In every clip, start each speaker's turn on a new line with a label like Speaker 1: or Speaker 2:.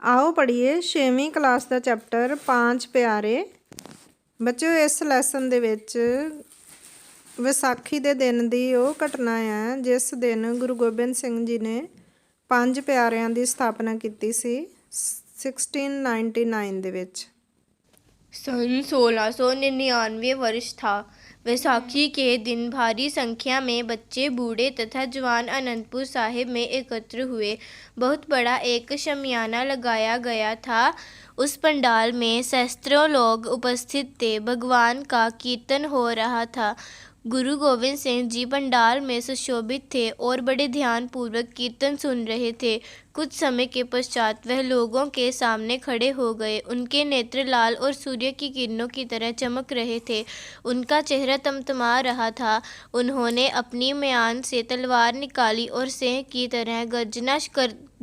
Speaker 1: आओ पढ़िए 6वीं क्लास का चैप्टर 5 प्यारे। बच्चों इस लैसन दे विच विसाखी दे दिन दी ओह घटना है जिस दिन गुरु गोबिंद सिंह जी ने 5 प्यारिਆਂ ਦੀ स्थापना की सी 1699 दे विच।
Speaker 2: सन 1699 वर्ष था। वैसाखी के दिन भारी संख्या में बच्चे, बूढ़े तथा जवान अनंतपुर साहिब में एकत्र हुए। बहुत बड़ा एक शमियाना लगाया गया था। उस पंडाल में सहस्त्रों लोग उपस्थित थे। भगवान का कीर्तन हो रहा था। गुरु गोविंद सिंह जी पंडाल में सुशोभित थे और बड़े ध्यान पूर्वक कीर्तन सुन रहे थे। कुछ समय के पश्चात वह लोगों के सामने खड़े हो गए। उनके नेत्र लाल और सूर्य की किरणों की तरह चमक रहे थे। उनका चेहरा तमतमा रहा था। उन्होंने अपनी म्यान से तलवार निकाली और सिंह की तरह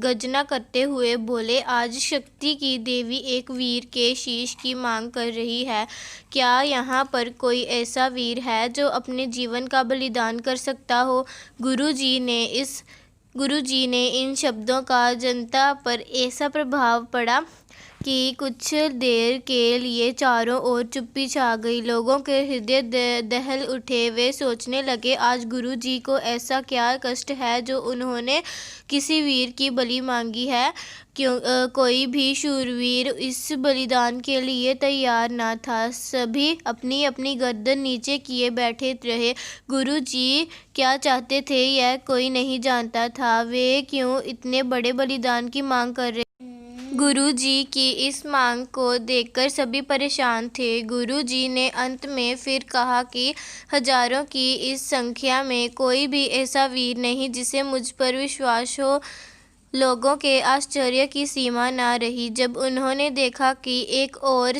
Speaker 2: गर्जना करते हुए बोले, आज शक्ति की देवी एक वीर के शीश की मांग कर रही है। क्या यहाँ पर कोई ऐसा वीर है जो अपने जीवन का बलिदान कर सकता हो? गुरु जी ने इन शब्दों का जनता पर ऐसा प्रभाव पड़ा कि कुछ देर के लिए चारों ओर चुप्पी छा गई। लोगों के हृदय दहल उठे। वे सोचने लगे, आज गुरु जी को ऐसा क्या कष्ट है जो उन्होंने किसी वीर की बलि मांगी है। कोई भी शूरवीर इस बलिदान के लिए तैयार न था। सभी अपनी अपनी गर्दन नीचे किए बैठे रहे। गुरु जी क्या चाहते थे यह कोई नहीं जानता था। वे क्यों इतने बड़े बलिदान की मांग कर रहे। गुरु जी की इस मांग को देखकर सभी परेशान थे। गुरु जी ने अंत में फिर कहा कि हजारों की इस संख्या में कोई भी ऐसा वीर नहीं जिसे मुझ पर विश्वास हो। लोगों के आश्चर्य की सीमा न रही जब उन्होंने देखा कि एक और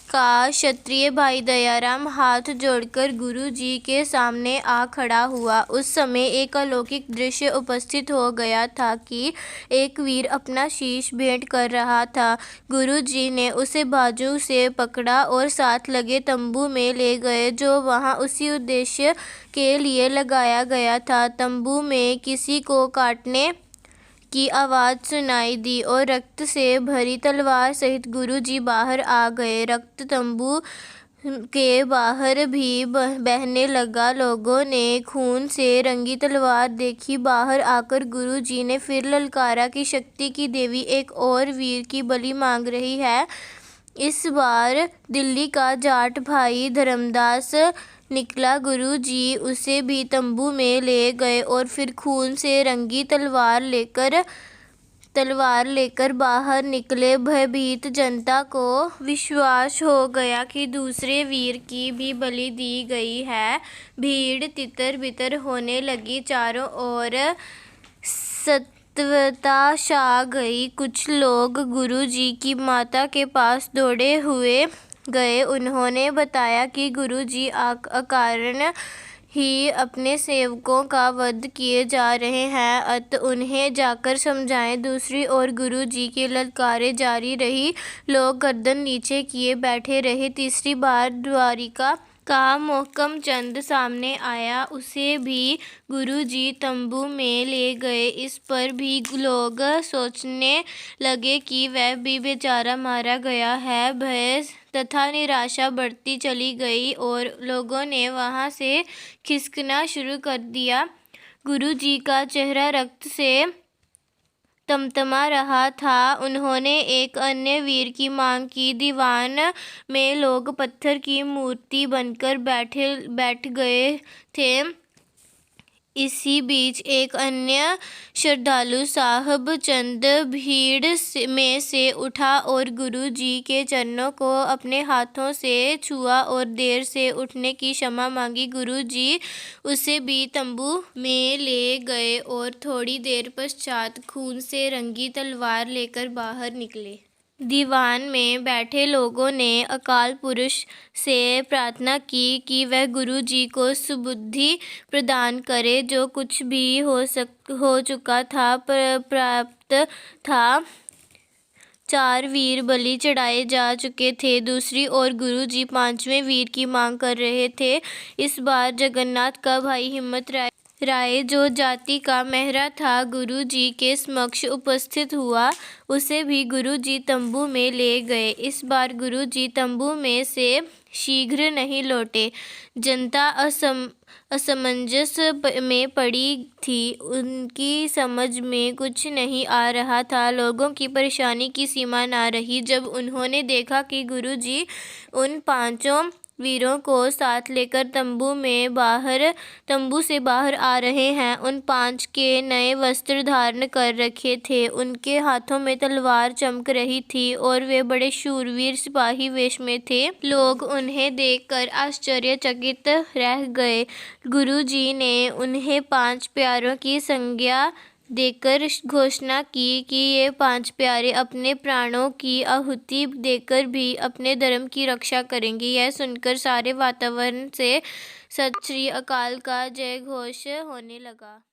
Speaker 2: का क्षत्रिय भाई दयाराम हाथ जोड़कर गुरु जी के सामने आ खड़ा हुआ। उस समय एक अलौकिक दृश्य उपस्थित हो गया था कि एक वीर अपना शीश भेंट कर रहा था। गुरु जी ने उसे बाजू से पकड़ा और साथ लगे तंबू में ले गए जो वहां उसी उद्देश्य के लिए लगाया गया था। तंबू में किसी को काटने की आवाज़ सुनाई दी और रक्त से भरी तलवार सहित गुरु जी बाहर आ गए। रक्त तंबू के बाहर भी बहने लगा। लोगों ने खून से रंगी तलवार देखी। बाहर आकर गुरु जी ने फिर ललकारा कि शक्ति की देवी एक और वीर की बलि मांग रही है। इस बार दिल्ली का जाट भाई धर्मदास निकला। गुरु जी उसे भी तंबू में ले गए और फिर खून से रंगी तलवार लेकर बाहर निकले। भयभीत जनता को विश्वास हो गया कि दूसरे वीर की भी बलि दी गई है। भीड़ तितर बितर होने लगी। चारों ओर सत्वता छा गई। कुछ लोग गुरु जी की माता के पास दौड़े हुए गए। उन्होंने बताया कि गुरु जी अकारण ही अपने सेवकों का वध किए जा रहे हैं, अतः उन्हें जाकर समझाएं। दूसरी ओर गुरु जी की ललकारें जारी रही। लोग गर्दन नीचे किए बैठे रहे। तीसरी बार द्वारिका का मोहकम चंद सामने आया। उसे भी गुरु जी तंबू में ले गए। इस पर भी लोग सोचने लगे कि वह भी बेचारा मारा गया है। भय तथा निराशा बढ़ती चली गई और लोगों ने वहां से खिसकना शुरू कर दिया। गुरु जी का चेहरा रक्त से तमतमा रहा था। उन्होंने एक अन्य वीर की मांग की। दीवान में लोग पत्थर की मूर्ति बनकर बैठ गए थे। इसी बीच एक अन्य श्रद्धालु साहब चंद भीड़ में से उठा और गुरु जी के चरणों को अपने हाथों से छुआ और देर से उठने की क्षमा मांगी। गुरु जी उसे भी तंबू में ले गए और थोड़ी देर पश्चात खून से रंगी तलवार लेकर बाहर निकले। दीवान में बैठे लोगों ने अकाल पुरुष से प्रार्थना की कि वह गुरु जी को सुबुद्धि प्रदान करे। जो कुछ भी हो चुका था प्राप्त था। 4 वीर बलि चढ़ाए जा चुके थे। दूसरी ओर गुरु जी 5वें वीर की मांग कर रहे थे। इस बार जगन्नाथ का भाई हिम्मत राय राय जो जाति का मेहरा था गुरु जी के समक्ष उपस्थित हुआ। उसे भी गुरु जी तंबू में ले गए। इस बार गुरु जी तंबू में से शीघ्र नहीं लौटे। जनता असमंजस में पड़ी थी। उनकी समझ में कुछ नहीं आ रहा था। लोगों की परेशानी की सीमा ना रही जब उन्होंने देखा कि गुरु जी उन 5 वीरों को साथ लेकर तंबू से बाहर आ रहे हैं। उन 5 के नए वस्त्र धारण कर रखे थे। उनके हाथों में तलवार चमक रही थी और वे बड़े शूरवीर सिपाही वेश में थे। लोग उन्हें देखकर आश्चर्यचकित रह गए। गुरु जी ने उन्हें 5 प्यारों की संज्ञा देकर घोषणा की कि ये 5 प्यारे अपने प्राणों की आहुति देकर भी अपने धर्म की रक्षा करेंगे। यह सुनकर सारे वातावरण से सत श्री अकाल का जय घोष होने लगा।